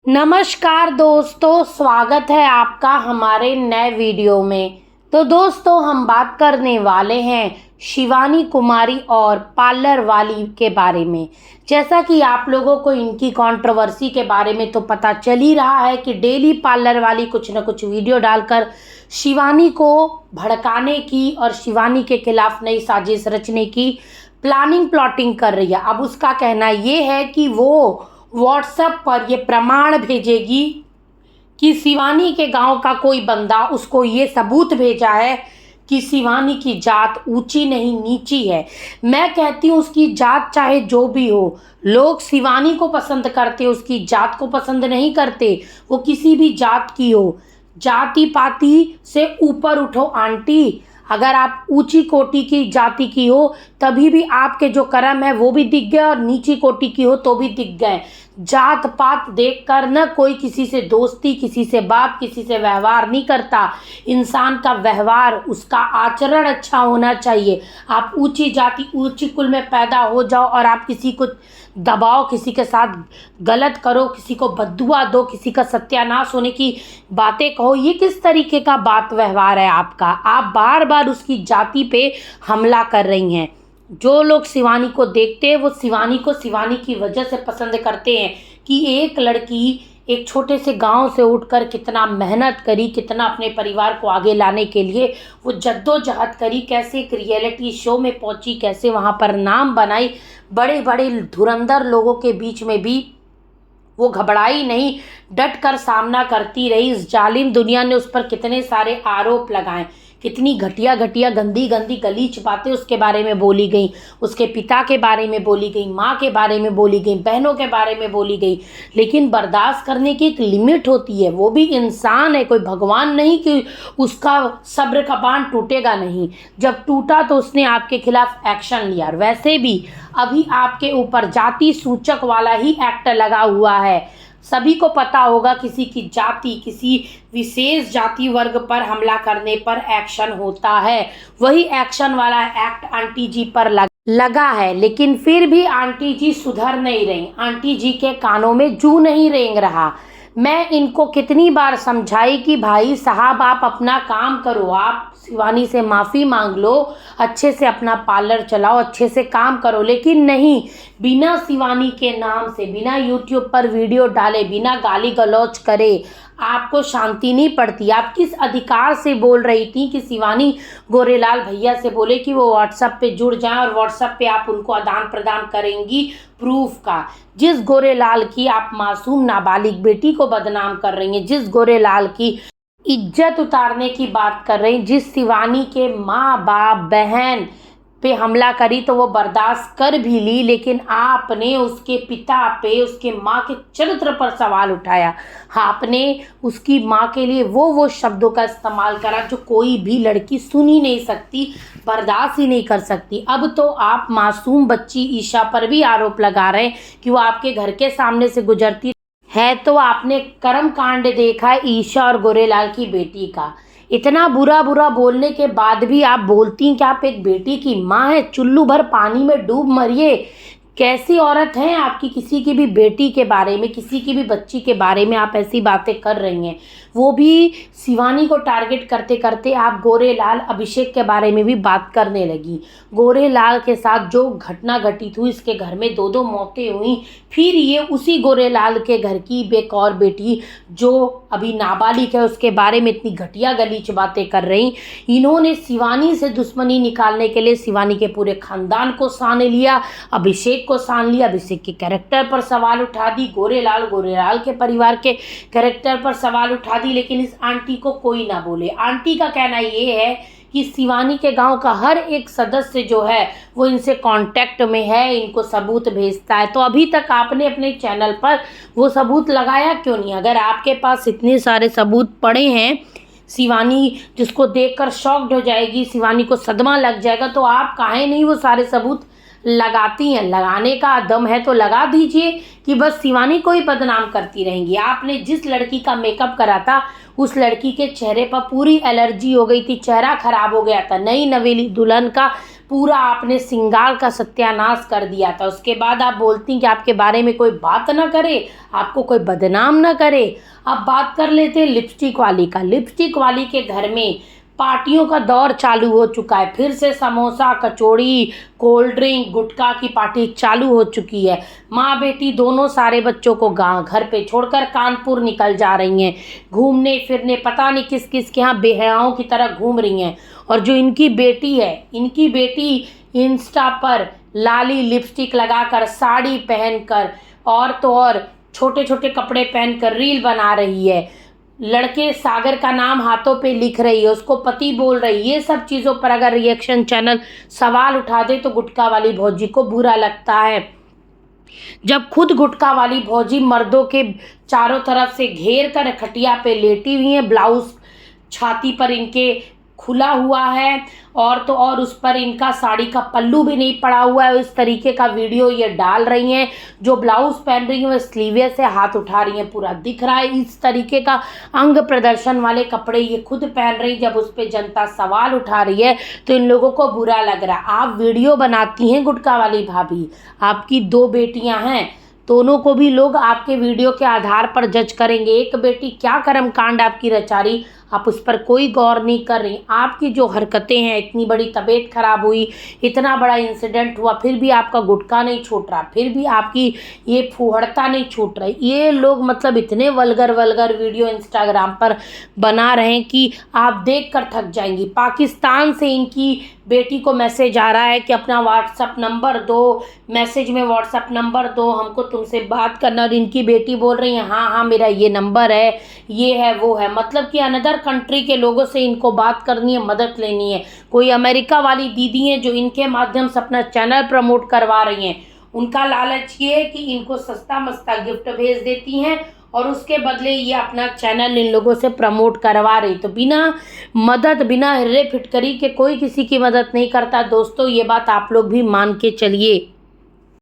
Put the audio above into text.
नमस्कार दोस्तों, स्वागत है आपका हमारे नए वीडियो में। तो दोस्तों, हम बात करने वाले हैं शिवानी कुमारी और पार्लर वाली के बारे में। जैसा कि आप लोगों को इनकी कंट्रोवर्सी के बारे में तो पता चल ही रहा है कि डेली पार्लर वाली कुछ न कुछ वीडियो डालकर शिवानी को भड़काने की और शिवानी के खिलाफ नई साजिश रचने की प्लाटिंग कर रही है। अब उसका कहना ये है कि वो व्हाट्सएप पर ये प्रमाण भेजेगी कि शिवानी के गांव का कोई बंदा उसको ये सबूत भेजा है कि शिवानी की जात ऊंची नहीं नीची है। मैं कहती हूँ उसकी जात चाहे जो भी हो, लोग शिवानी को पसंद करते, उसकी जात को पसंद नहीं करते। वो किसी भी जात की हो, जाति पाति से ऊपर उठो आंटी। अगर आप ऊंची कोटि की जाति की हो तभी भी आपके जो कर्म है वो भी दिख गए, और नीची कोटि की हो तो भी दिख गए। जात पात देखकर न कोई किसी से दोस्ती, किसी से बात, किसी से व्यवहार नहीं करता। इंसान का व्यवहार, उसका आचरण अच्छा होना चाहिए। आप ऊंची जाति ऊंची कुल में पैदा हो जाओ और आप किसी को दबाओ, किसी के साथ गलत करो, किसी को बद्दुआ दो, किसी का सत्यानाश होने की बातें कहो, ये किस तरीके का बात व्यवहार है आपका? आप बार बार उसकी जाति पे हमला कर रही हैं। जो लोग शिवानी को देखते हैं वो शिवानी को शिवानी की वजह से पसंद करते हैं कि एक लड़की एक छोटे से गांव से उठकर कितना मेहनत करी, कितना अपने परिवार को आगे लाने के लिए वो जद्दोजहद करी, कैसे एक रियलिटी शो में पहुंची, कैसे वहां पर नाम बनाई, बड़े बड़े धुरंधर लोगों के बीच में भी वो घबराई नहीं, डट कर सामना करती रही। इस जालिम दुनिया ने उस पर कितने सारे आरोप लगाए, कितनी घटिया घटिया गंदी गंदी गलीच बातें उसके बारे में बोली गई, उसके पिता के बारे में बोली गई, माँ के बारे में बोली गई, बहनों के बारे में बोली गई। लेकिन बर्दाश्त करने की एक लिमिट होती है। वो भी इंसान है, कोई भगवान नहीं कि उसका सब्र का बांध टूटेगा नहीं। जब टूटा तो उसने आपके खिलाफ एक्शन लिया। वैसे भी अभी आपके ऊपर जाति सूचक वाला ही एक्ट लगा हुआ है। सभी को पता होगा किसी की जाति, किसी विशेष जाति वर्ग पर हमला करने पर एक्शन होता है। वही एक्शन वाला एक्ट आंटी जी पर लगा है, लेकिन फिर भी आंटी जी सुधर नहीं रही। आंटी जी के कानों में जू नहीं रेंग रहा। मैं इनको कितनी बार समझाई कि भाई साहब आप अपना काम करो, आप शिवानी से माफ़ी मांग लो, अच्छे से अपना पार्लर चलाओ, अच्छे से काम करो। लेकिन नहीं, बिना शिवानी के नाम से, बिना यूट्यूब पर वीडियो डाले, बिना गाली गलौज करे आपको शांति नहीं पड़ती। आप किस अधिकार से बोल रही थी कि शिवानी गोरेलाल भैया से बोले कि वो व्हाट्सएप पे जुड़ जाएं और व्हाट्सएप पे आप उनको आदान प्रदान करेंगी प्रूफ का? जिस गोरेलाल की आप मासूम नाबालिग बेटी को बदनाम कर रही हैं, जिस गोरेलाल की इज्जत उतारने की बात कर रही, जिस शिवानी के माँ बाप बहन पे हमला करी तो वो बर्दाश्त कर भी ली, लेकिन आपने उसके पिता पे, उसके माँ के चरित्र पर सवाल उठाया। आपने उसकी माँ के लिए वो शब्दों का इस्तेमाल करा जो कोई भी लड़की सुन ही नहीं सकती, बर्दाश्त ही नहीं कर सकती। अब तो आप मासूम बच्ची ईशा पर भी आरोप लगा रहे हैं कि वो आपके घर के सामने से गुजरती है। तो आपने कर्म कांड देखा है ईशा और गोरेलाल की बेटी का। इतना बुरा बुरा बोलने के बाद भी आप बोलती हैं कि आप एक बेटी की माँ है। चुल्लू भर पानी में डूब मरिए। कैसी औरत हैं आपकी? किसी की भी बेटी के बारे में, किसी की भी बच्ची के बारे में आप ऐसी बातें कर रही हैं। वो भी शिवानी को टारगेट करते करते आप गोरेलाल अभिषेक के बारे में भी बात करने लगी। गोरेलाल के साथ जो घटना घटित हुई, इसके घर में 2 मौतें हुई, फिर ये उसी गोरेलाल के घर की एक और बेटी जो अभी नाबालिग है उसके बारे में इतनी घटिया गलीच बातें कर रही। इन्होंने शिवानी से दुश्मनी निकालने के लिए शिवानी के पूरे खानदान को सान लिया, अभिषेक को सान लिया, अभिषेक के कैरेक्टर पर सवाल उठा दी, गोरेलाल के परिवार के कैरेक्टर पर सवाल उठा दी। लेकिन इस आंटी को कोई ना बोले। आंटी का कहना ये है कि शिवानी के गांव का हर एक सदस्य जो है वो इनसे कांटेक्ट में है, इनको सबूत भेजता है। तो अभी तक आपने अपने चैनल पर वो सबूत लगाया क्यों नहीं? अगर आपके पास इतने सारे सबूत पड़े हैं, शिवानी जिसको देखकर शॉक्ड हो जाएगी, शिवानी को सदमा लग जाएगा, तो आप काहे नहीं वो सारे सबूत लगाती हैं? लगाने का दम है तो लगा दीजिए कि बस शिवानी को ही बदनाम करती रहेंगी। आपने जिस लड़की का मेकअप करा था उस लड़की के चेहरे पर पूरी एलर्जी हो गई थी, चेहरा खराब हो गया था। नई नवेली दुल्हन का पूरा आपने श्रृंगार का सत्यानाश कर दिया था। उसके बाद आप बोलती कि आपके बारे में कोई बात ना करे, आपको कोई बदनाम ना करे। अब बात कर लेते हैं लिपस्टिक वाली का। लिपस्टिक वाली के घर में पार्टियों का दौर चालू हो चुका है। फिर से समोसा, कचौड़ी, कोल्ड ड्रिंक, गुटखा की पार्टी चालू हो चुकी है। माँ बेटी दोनों सारे बच्चों को घर पे छोड़कर कानपुर निकल जा रही हैं घूमने फिरने, पता नहीं किस किस के यहाँ बेहयाओं की तरह घूम रही हैं। और जो इनकी बेटी है, इनकी बेटी इंस्टा पर लाली लिपस्टिक लगाकर, साड़ी पहनकर और तो और छोटे छोटे कपड़े पहनकर रील बना रही है। लड़के सागर का नाम हाथों पे लिख रही है, उसको पति बोल रही है। ये सब चीज़ों पर अगर रिएक्शन चैनल सवाल उठा दे तो गुटखा वाली भौजी को बुरा लगता है। जब खुद गुटखा वाली भौजी मर्दों के चारों तरफ से घेर कर खटिया पे लेटी हुई है, ब्लाउज छाती पर इनके खुला हुआ है और तो और उस पर इनका साड़ी का पल्लू भी नहीं पड़ा हुआ है। इस तरीके का वीडियो ये डाल रही हैं। जो ब्लाउज पहन रही हैं वो स्लीवलेस से हाथ उठा रही हैं, पूरा दिख रहा है। इस तरीके का अंग प्रदर्शन वाले कपड़े ये खुद पहन रही। जब उस पर जनता सवाल उठा रही है तो इन लोगों को बुरा लग रहा है। आप वीडियो बनाती हैं गुटखा वाली भाभी, आपकी 2 बेटियां हैं, दोनों को भी लोग आपके वीडियो के आधार पर जज करेंगे। एक बेटी क्या कर्म कांड आपकी रचा रही, आप उस पर कोई गौर नहीं कर रही। आपकी जो हरकतें हैं, इतनी बड़ी तबीयत खराब हुई, इतना बड़ा इंसिडेंट हुआ, फिर भी आपका गुटखा नहीं छूट रहा, फिर भी आपकी ये फूहड़ता नहीं छूट रही। ये लोग मतलब इतने वल्गर वीडियो इंस्टाग्राम पर बना रहे हैं कि आप देख कर थक जाएंगी। पाकिस्तान से इनकी बेटी को मैसेज आ रहा है कि अपना व्हाट्सअप नंबर दो, मैसेज में व्हाट्सअप नंबर दो, हमको तुमसे बात करना। और इनकी बेटी बोल रही है हाँ हाँ मेरा ये नंबर है, ये है वो है। मतलब कि अनदर कंट्री के लोगों से इनको बात करनी है, मदद लेनी है। कोई अमेरिका वाली दीदी हैं जो इनके माध्यम से अपना चैनल प्रमोट करवा रही हैं। उनका लालच ये है कि इनको सस्ता मस्ता गिफ्ट भेज देती हैं और उसके बदले ये अपना चैनल इन लोगों से प्रमोट करवा रही। तो बिना मदद, बिना हिर्रे फिटकरी के कोई किसी की मदद नहीं करता दोस्तों, ये बात आप लोग भी मान के चलिए।